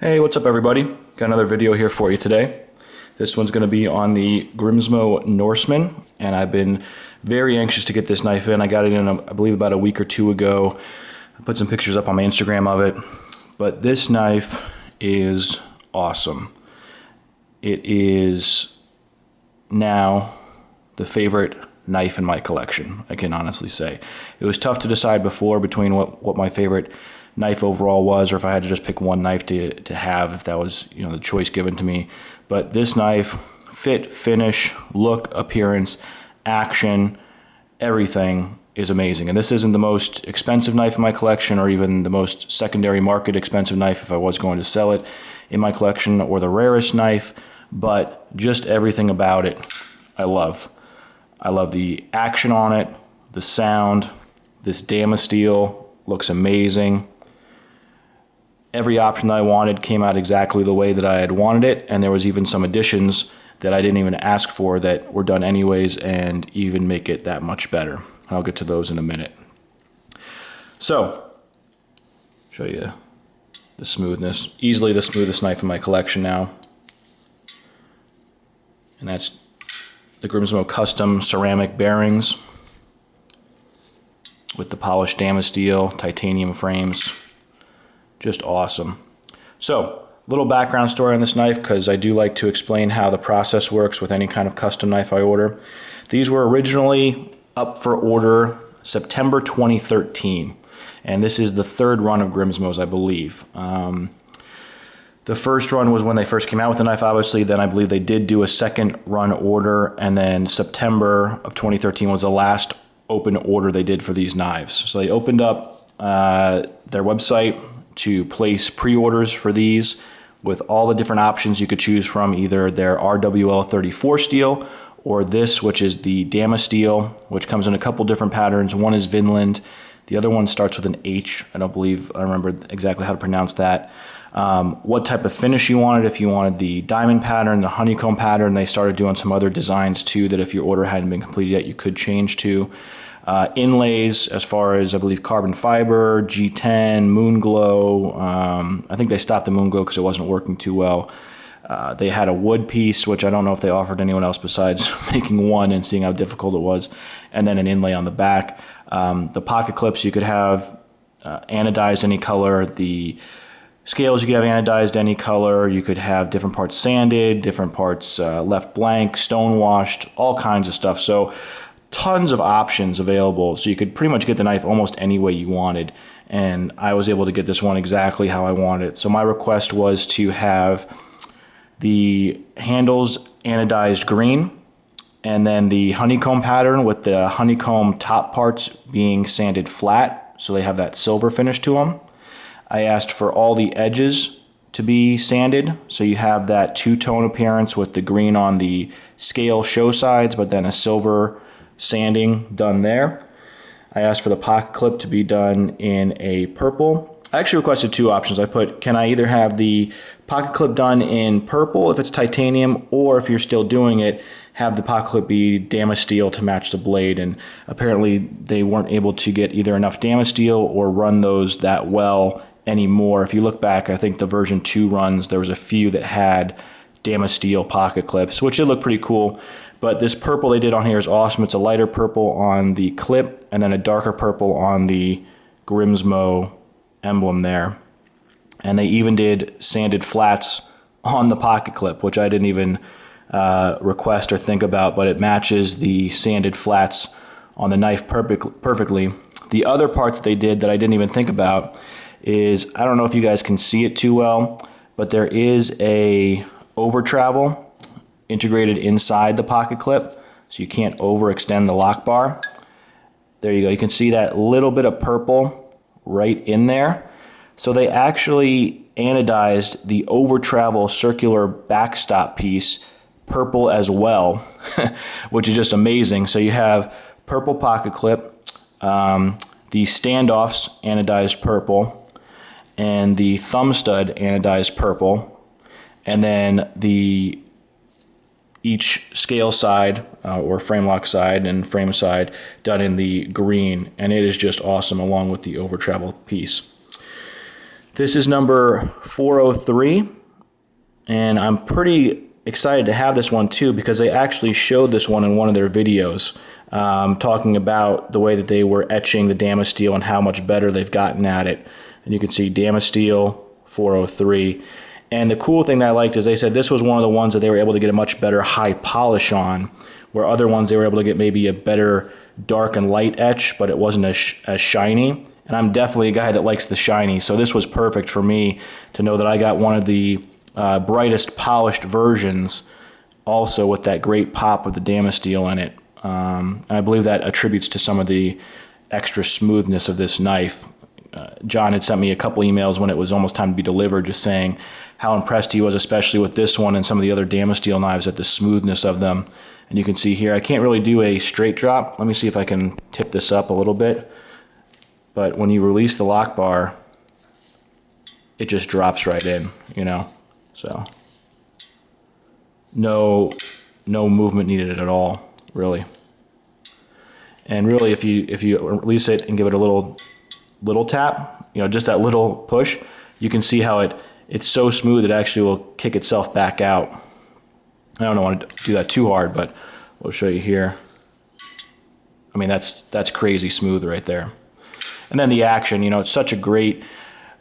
Hey, what's up everybody? Got another video here for you today. This one's going to be on the Grimsmo Norseman, and I've been very anxious to get this knife in. I got it in, I believe, about a week or two ago. I put some pictures up on my Instagram of it, but this knife is awesome. It is now the favorite knife in my collection, I can honestly say. It was tough to decide before between what my favorite knife overall was, or if I had to just pick one knife to have, if that was, you know, the choice given to me. But this knife, fit, finish, look, appearance, action, everything is amazing. And this isn't the most expensive knife in my collection, or even the most secondary market expensive knife if I was going to sell it in my collection, or the rarest knife, but just everything about it I love. I love the action on it, the sound. This Damasteel looks amazing. Every option that I wanted came out exactly the way that I had wanted it, and there was even some additions that I didn't even ask for that were done anyways and even make it that much better. I'll get to those in a minute. So, show you the smoothness. Easily the smoothest knife in my collection now. And that's the Grimsmo custom ceramic bearings with the polished Damasteel titanium frames. Just awesome. So, little background story on this knife, because I do like to explain how the process works with any kind of custom knife I order. These were originally up for order September 2013, and this is the third run of Grimsmo's, I believe. The first run was when they first came out with the knife, obviously. Then I believe they did do a second run order, and then September of 2013 was the last open order they did for these knives. So they opened up their website to place pre-orders for these with all the different options you could choose from, either their RWL 34 steel or this, which is the Damasteel, which comes in a couple different patterns. One is Vinland, the other one starts with an H. I remember exactly how to pronounce that. What type of finish you wanted, if you wanted the diamond pattern, the honeycomb pattern. They started doing some other designs too that if your order hadn't been completed yet, you could change to. Inlays, as far as I believe carbon fiber, G10, moon glow. I think they stopped the moon glow because it wasn't working too well. They had a wood piece, which I don't know if they offered anyone else besides making one and seeing how difficult it was, and then an inlay on the back. The pocket clips you could have anodized any color. The scales you could have anodized any color. You could have different parts sanded, different parts left blank, stone washed, all kinds of stuff. So tons of options available, so you could pretty much get the knife almost any way you wanted, and I was able to get this one exactly how I wanted it. So my request was to have the handles anodized green, and then the honeycomb pattern with the honeycomb top parts being sanded flat, so they have that silver finish to them. I asked for all the edges to be sanded, so you have that two-tone appearance with the green on the scale show sides, but then a silver sanding done there. I asked for the pocket clip to be done in a purple. I actually requested two options. I put, can I either have the pocket clip done in purple if it's titanium, or if you're still doing it, have the pocket clip be Damasteel to match the blade. And apparently they weren't able to get either enough Damasteel or run those that well anymore. If you look back, I think the version 2 runs, there was a few that had Damasteel pocket clips, which did look pretty cool. But this purple they did on here is awesome. It's a lighter purple on the clip and then a darker purple on the Grimsmo emblem there. And they even did sanded flats on the pocket clip, which I didn't even request or think about, but it matches the sanded flats on the knife perfectly. The other part that they did that I didn't even think about is, I don't know if you guys can see it too well, but there is a over travel integrated inside the pocket clip, so you can't overextend the lock bar. There you go. You can see that little bit of purple right in there. So they actually anodized the over travel circular backstop piece purple as well, which is just amazing. So you have purple pocket clip, the standoffs anodized purple, and the thumb stud anodized purple, and then each scale side or frame lock side and frame side done in the green, and it is just awesome along with the over travel piece. This is number 403, and I'm pretty excited to have this one too because they actually showed this one in one of their videos, talking about the way that they were etching the Damasteel and how much better they've gotten at it. And you can see Damasteel 403. And the cool thing that I liked is they said this was one of the ones that they were able to get a much better high polish on, where other ones they were able to get maybe a better dark and light etch, but it wasn't as shiny. And I'm definitely a guy that likes the shiny, so this was perfect for me to know that I got one of the brightest polished versions, also with that great pop of the Damasteel in it. And I believe that attributes to some of the extra smoothness of this knife. John had sent me a couple emails when it was almost time to be delivered, just saying how impressed he was, especially with this one and some of the other Damasteel knives, at the smoothness of them. And you can see here, I can't really do a straight drop. Let me see if I can tip this up a little bit. But when you release the lock bar, it just drops right in, you know. So no movement needed at all, really. And really, if you release it and give it a little tap, you know, just that little push, you can see how it's so smooth it actually will kick itself back out. I don't want to do that too hard, but we'll show you here. I mean, that's crazy smooth right there. And then the action, you know, it's such a great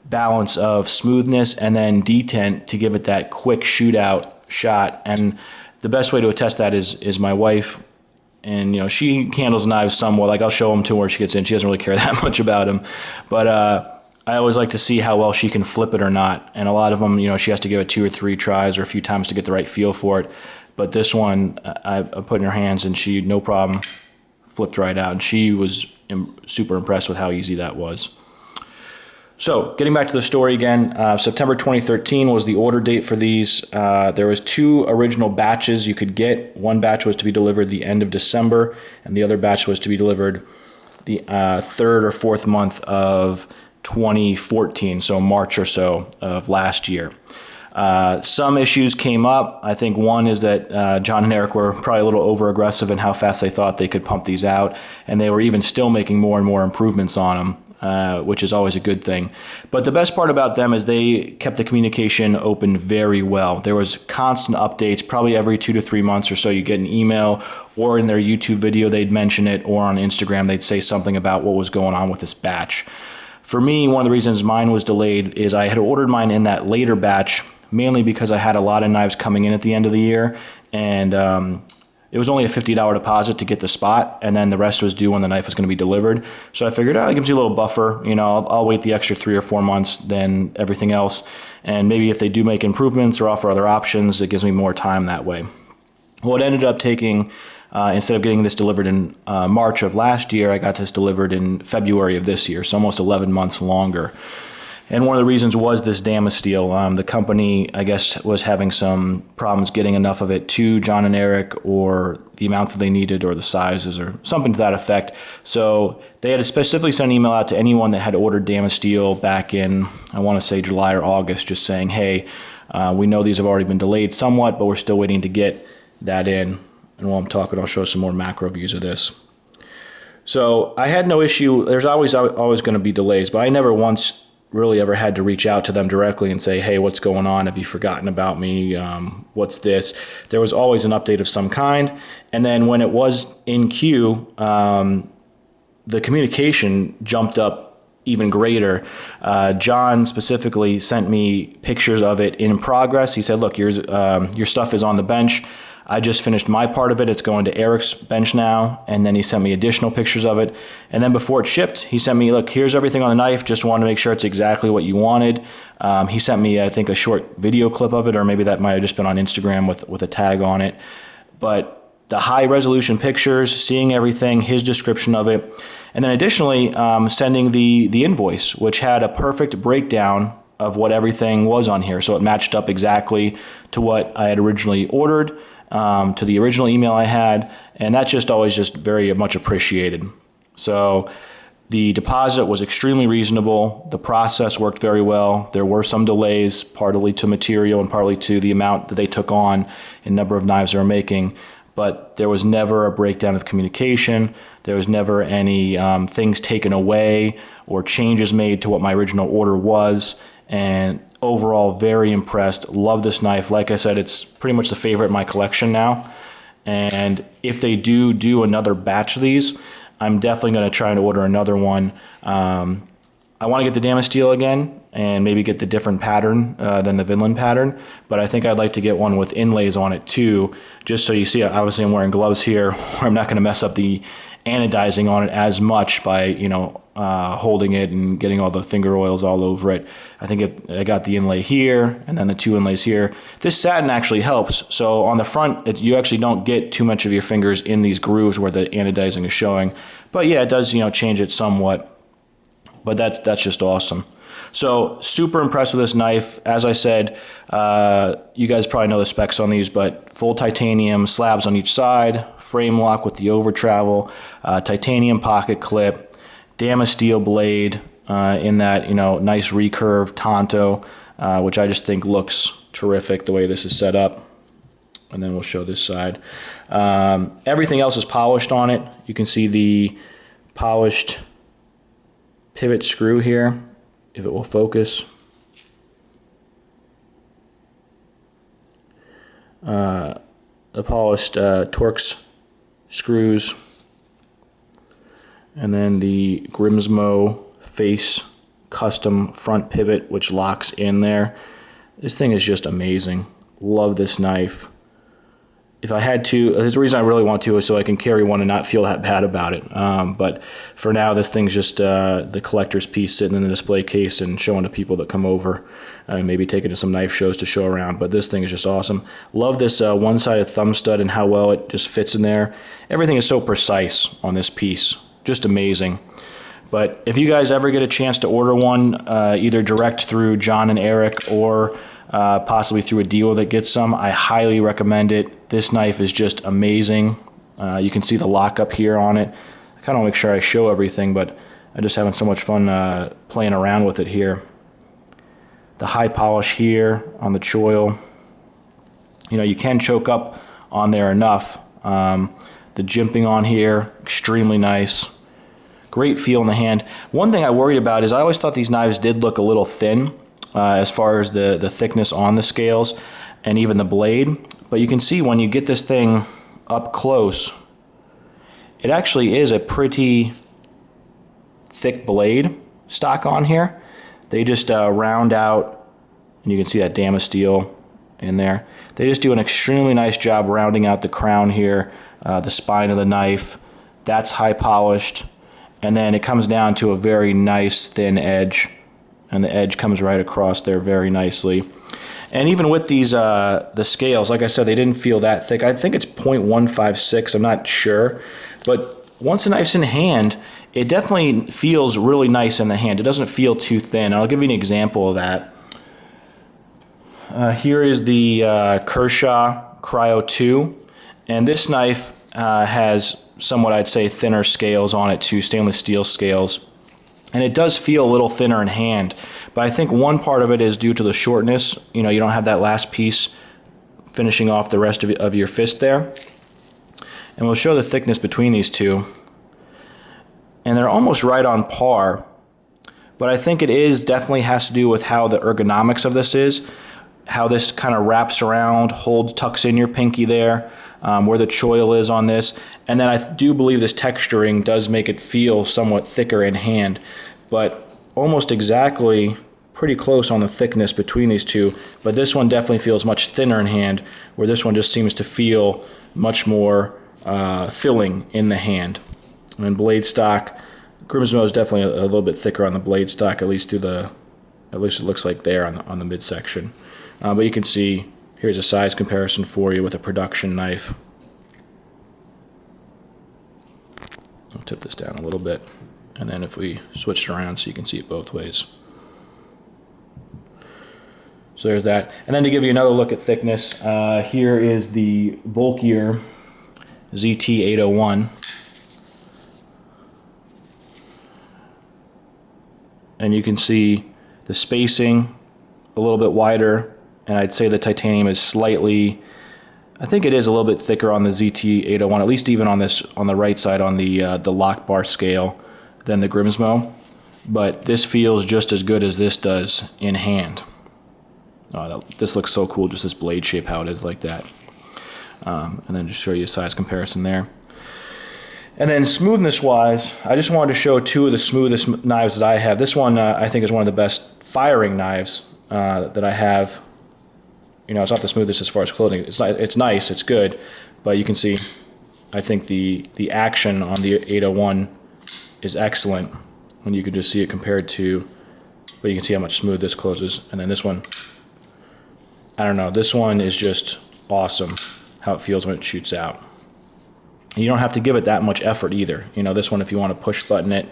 balance of smoothness and then detent to give it that quick shootout shot. And the best way to attest that is my wife. And, you know, she handles knives somewhat. Like, I'll show them to her when she gets in. She doesn't really care that much about them. But I always like to see how well she can flip it or not. And a lot of them, you know, she has to give it 2 or 3 tries or a few times to get the right feel for it. But this one, I put in her hands and she, no problem, flipped right out. And she was super impressed with how easy that was. So, getting back to the story again, September 2013 was the order date for these. There was 2 original batches you could get. One batch was to be delivered the end of December, and the other batch was to be delivered the 3rd or 4th month of 2014, so March or so of last year. Some issues came up. I think one is that John and Erik were probably a little over-aggressive in how fast they thought they could pump these out, and they were even still making more and more improvements on them, which is always a good thing. But the best part about them is they kept the communication open very well. There was constant updates, probably every 2 to 3 months or so. You get an email, or in their YouTube video they'd mention it, or on Instagram they'd say something about what was going on with this batch. For me, one of the reasons mine was delayed is I had ordered mine in that later batch, mainly because I had a lot of knives coming in at the end of the year, and it was only a $50 deposit to get the spot, and then the rest was due when the knife was going to be delivered. So I figured, it gives you a little buffer. You know, I'll wait the extra 3 or 4 months than everything else, and maybe if they do make improvements or offer other options, it gives me more time that way. Well, it ended up taking, instead of getting this delivered in March of last year, I got this delivered in February of this year, so almost 11 months longer. And one of the reasons was this Damasteel. The company, I guess, was having some problems getting enough of it to John and Erik, or the amounts that they needed, or the sizes, or something to that effect. So they had to specifically send an email out to anyone that had ordered Damasteel back in, I want to say, July or August, just saying, hey, we know these have already been delayed somewhat, but we're still waiting to get that in. And while I'm talking, I'll show some more macro views of this. So I had no issue. There's always going to be delays, but I never once really ever had to reach out to them directly and say, hey, what's going on? Have you forgotten about me? What's this? There was always an update of some kind. And then when it was in queue, the communication jumped up even greater. John specifically sent me pictures of it in progress. He said, look, your stuff is on the bench. I just finished my part of it. It's going to Erik's bench now. And then he sent me additional pictures of it. And then before it shipped, he sent me, look, here's everything on the knife. Just wanted to make sure it's exactly what you wanted. He sent me, I think, a short video clip of it, or maybe that might have just been on Instagram with a tag on it. But the high resolution pictures, seeing everything, his description of it. And then additionally, sending the invoice, which had a perfect breakdown of what everything was on here. So it matched up exactly to what I had originally ordered, to the original email I had, and that's just always just very much appreciated. So the deposit was extremely reasonable. The process worked very well. There were some delays, partly to material and partly to the amount that they took on in number of knives they were making, but there was never a breakdown of communication. There was never any things taken away or changes made to what my original order was. and overall very impressed. Love this knife. Like I said, it's pretty much the favorite in my collection now. And if they do another batch of these, I'm definitely going to try and order another one. I want to get the Damasteel again and maybe get the different pattern than the Vinland pattern, but I think I'd like to get one with inlays on it too, just so you see. Obviously I'm wearing gloves here where I'm not going to mess up the anodizing on it as much by, you know, holding it and getting all the finger oils all over it. I think I got the inlay here and then the 2 inlays here. This satin actually helps. So on the front, you actually don't get too much of your fingers in these grooves where the anodizing is showing. But yeah, it does, you know, change it somewhat. But that's just awesome. So super impressed with this knife. As I said, you guys probably know the specs on these, but full titanium slabs on each side, frame lock with the over travel, titanium pocket clip, Damasteel blade in that, you know, nice recurve Tonto, which I just think looks terrific the way this is set up. And then we'll show this side. Everything else is polished on it. You can see the polished pivot screw here, if it will focus. The polished Torx screws, and then the Grimsmo face custom front pivot which locks in there. This thing is just amazing. Love this knife. If I had to, the reason I really want to is so I can carry one and not feel that bad about it. But for now, this thing's just the collector's piece sitting in the display case and showing to people that come over. Maybe take it to some knife shows to show around. But this thing is just awesome. Love this one-sided thumb stud and how well it just fits in there. Everything is so precise on this piece. Just amazing. But if you guys ever get a chance to order one, either direct through John and Erik or possibly through a dealer that gets some, I highly recommend it. This knife is just amazing. You can see the lockup here on it. I kind of want to make sure I show everything, but I'm just having so much fun playing around with it here. The high polish here on the choil. You know, you can choke up on there enough. The jimping on here, extremely nice. Great feel in the hand. One thing I worried about is I always thought these knives did look a little thin as far as the thickness on the scales and even the blade. But you can see when you get this thing up close, it actually is a pretty thick blade stock on here. They just round out, and you can see that Damasteel in there. They just do an extremely nice job rounding out the crown here, the spine of the knife. That's high polished. And then it comes down to a very nice thin edge, and the edge comes right across there very nicely. And even with these the scales, like I said, they didn't feel that thick. I think it's 0.156, I'm not sure. But once the knife's in hand, it definitely feels really nice in the hand. It doesn't feel too thin. I'll give you an example of that. Here is the Kershaw Cryo 2, and this knife has somewhat, I'd say, thinner scales on it too, stainless steel scales. And it does feel a little thinner in hand, but I think one part of it is due to the shortness. You know, you don't have that last piece finishing off the rest of your fist there. And we'll show the thickness between these two. And they're almost right on par, but I think it is definitely has to do with how the ergonomics of this is, how this kind of wraps around, holds, tucks in your pinky there, where the choil is on this. And then I do believe this texturing does make it feel somewhat thicker in hand, but almost exactly pretty close on the thickness between these two. But this one definitely feels much thinner in hand, where this one just seems to feel much more filling in the hand. And blade stock, Grimsmo is definitely a little bit thicker on the blade stock, at least it looks like there on the midsection. But you can see, here's a size comparison for you with a production knife. I'll tip this down a little bit, and then if we switch it around so you can see it both ways. So there's that. And then to give you another look at thickness, here is the bulkier ZT801. And you can see the spacing a little bit wider, and I'd say the titanium is slightly, I think it is a little bit thicker on the ZT801, at least even on this, on the right side on the lock bar scale, than the Grimsmo. but this feels just as good as this does in hand. Oh, this looks so cool, just this blade shape, how it is like that. And then just show you a size comparison there. And then smoothness wise, I just wanted to show two of the smoothest knives that I have. This one I think is one of the best firing knives that I have. You know, it's not the smoothest as far as clothing. It's nice, it's good, but you can see, I think the action on the 801 is excellent when you can just see it compared to, but you can see how much smooth this closes. And then this one, I don't know, this one is just awesome how it feels when it shoots out. You don't have to give it that much effort either. You know, this one, if you want to push button it,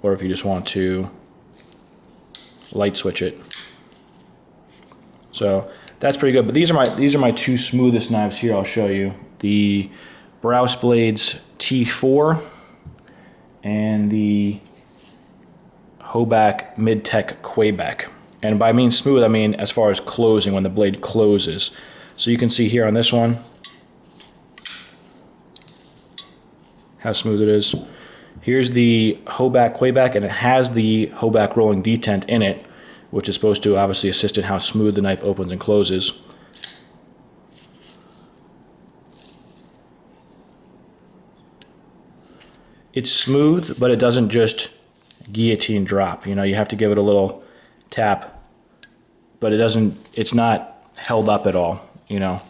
or if you just want to light switch it. So that's pretty good. But these are my two smoothest knives here. I'll show you the Browse Blades T4 and the Hoback Mid-Tech Quebec. And by mean smooth, I mean as far as closing, when the blade closes. So you can see here on this one how smooth it is. Here's the Hoback Quebec, and it has the Hoback rolling detent in it, which is supposed to obviously assist in how smooth the knife opens and closes. It's smooth, but it doesn't just guillotine drop. You know, you have to give it a little tap, but it's not held up at all, you know.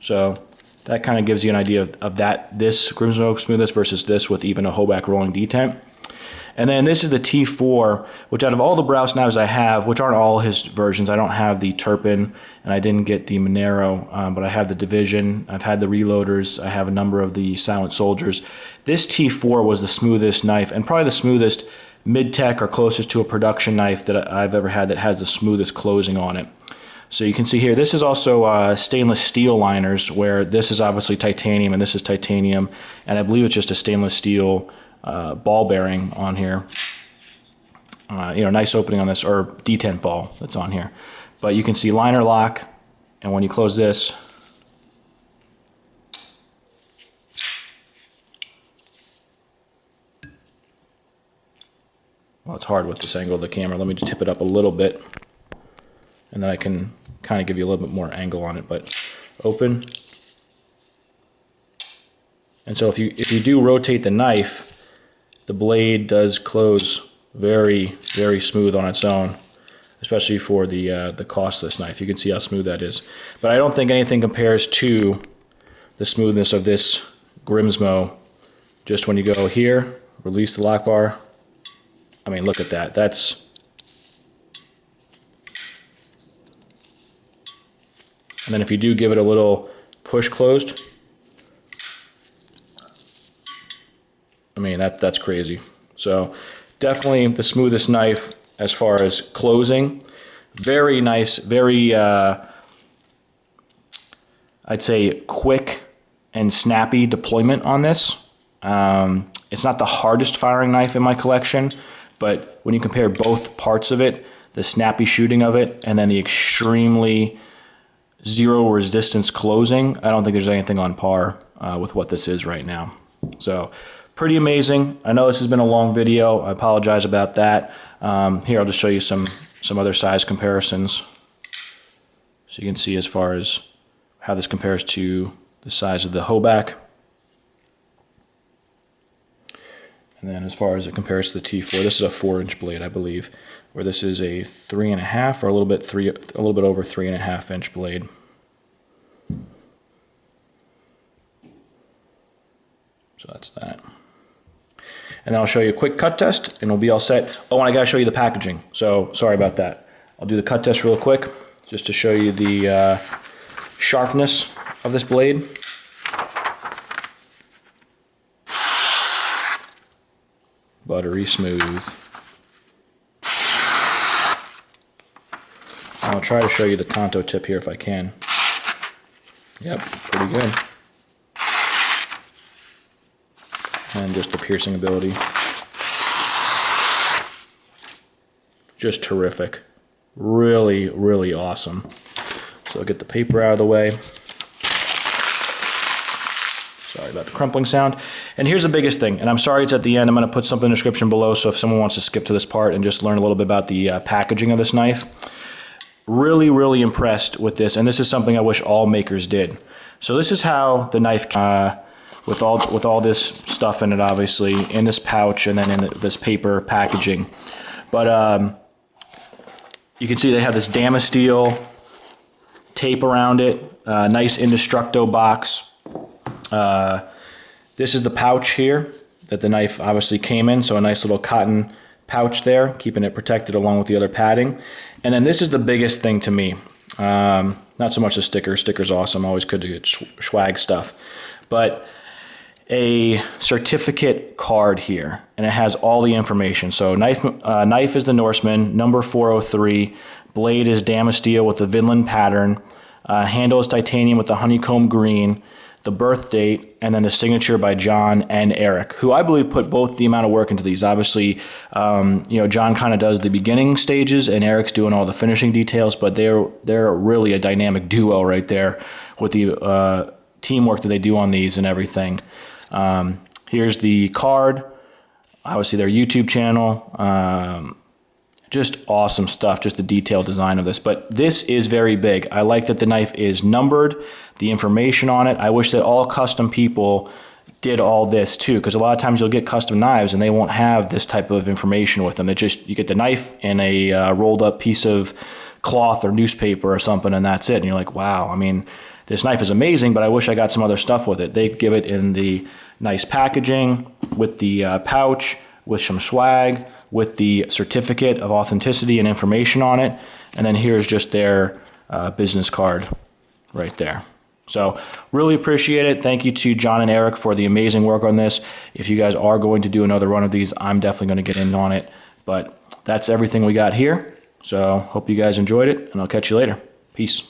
So that kind of gives you an idea of this Grimsmo smoothness versus this with even a Hoback rolling detent. And then this is the T4, which out of all the Browse knives I have, which aren't all his versions, I don't have the Turpin, and I didn't get the Monero, but I have the Division, I've had the Reloaders, I have a number of the Silent Soldiers. This T4 was the smoothest knife, and probably the smoothest mid-tech or closest to a production knife that I've ever had that has the smoothest closing on it. So you can see here, this is also stainless steel liners, where this is obviously titanium and this is titanium, and I believe it's just a stainless steel ball bearing on here. You know, nice opening on this, or detent ball that's on here. But you can see liner lock, and when you close this, well, it's hard with this angle of the camera. Let me just tip it up a little bit, and then I can kind of give you a little bit more angle on it. But open, and so if you do rotate the knife, the blade does close very, very smooth on its own, especially for the costless knife. You can see how smooth that is. But I don't think anything compares to the smoothness of this Grimsmo. Just when you go here, release the lock bar. I mean, look at that. That's... And then if you do give it a little push closed, I mean, that's crazy. So definitely the smoothest knife as far as closing. Very nice, very, I'd say quick and snappy deployment on this. It's not the hardest firing knife in my collection, but when you compare both parts of it, the snappy shooting of it, and then the extremely zero resistance closing, I don't think there's anything on par with what this is right now. So pretty amazing. I know this has been a long video. I apologize about that. Here, I'll just show you some other size comparisons, so you can see as far as how this compares to the size of the Hoback. And then as far as it compares to the T4, this is a 4-inch blade, I believe, where this is a 3.5 or a little bit over 3.5-inch blade. So that's that. And then I'll show you a quick cut test, and we'll be all set. Oh, and I gotta show you the packaging. So sorry about that. I'll do the cut test real quick, just to show you the sharpness of this blade. Buttery smooth. I'll try to show you the Tonto tip here if I can. Yep, pretty good. And just the piercing ability. Just terrific. Really, really awesome. So I'll get the paper out of the way. Sorry about the crumpling sound. And here's the biggest thing, and I'm sorry it's at the end. I'm going to put something in the description below, so if someone wants to skip to this part and just learn a little bit about the packaging of this knife. Really, really impressed with this, and this is something I wish all makers did. So this is how the knife with all this stuff in it, obviously, in this pouch and then in this paper packaging. But you can see they have this Damasteel tape around it, nice Indestructo box. This is the pouch here that the knife obviously came in, so a nice little cotton pouch there, keeping it protected along with the other padding. And then this is the biggest thing to me. Not so much the sticker. Sticker's awesome. Always good to get swag stuff. But a certificate card here, and it has all the information. So knife is the Norseman, number 403. Blade is Damasteel with the Vinland pattern. Handle is titanium with the honeycomb green. The birth date, and then the signature by John and Erik, who I believe put both the amount of work into these. Obviously, John kind of does the beginning stages, and Erik's doing all the finishing details, but they're really a dynamic duo right there with the teamwork that they do on these and everything. Here's the card, obviously their YouTube channel. Just awesome stuff, just the detailed design of this. But this is very big. I like that the knife is numbered, the information on it. I wish that all custom people did all this too, because a lot of times you'll get custom knives and they won't have this type of information with them. It just, you get the knife in a rolled up piece of cloth or newspaper or something, and that's it. And you're like, wow, I mean, this knife is amazing, but I wish I got some other stuff with it. They give it in the nice packaging with the pouch, with some swag, with the certificate of authenticity and information on it. And then here's just their business card right there. So really appreciate it. Thank you to John and Erik for the amazing work on this. If you guys are going to do another run of these, I'm definitely going to get in on it. But that's everything we got here. So hope you guys enjoyed it, and I'll catch you later. Peace.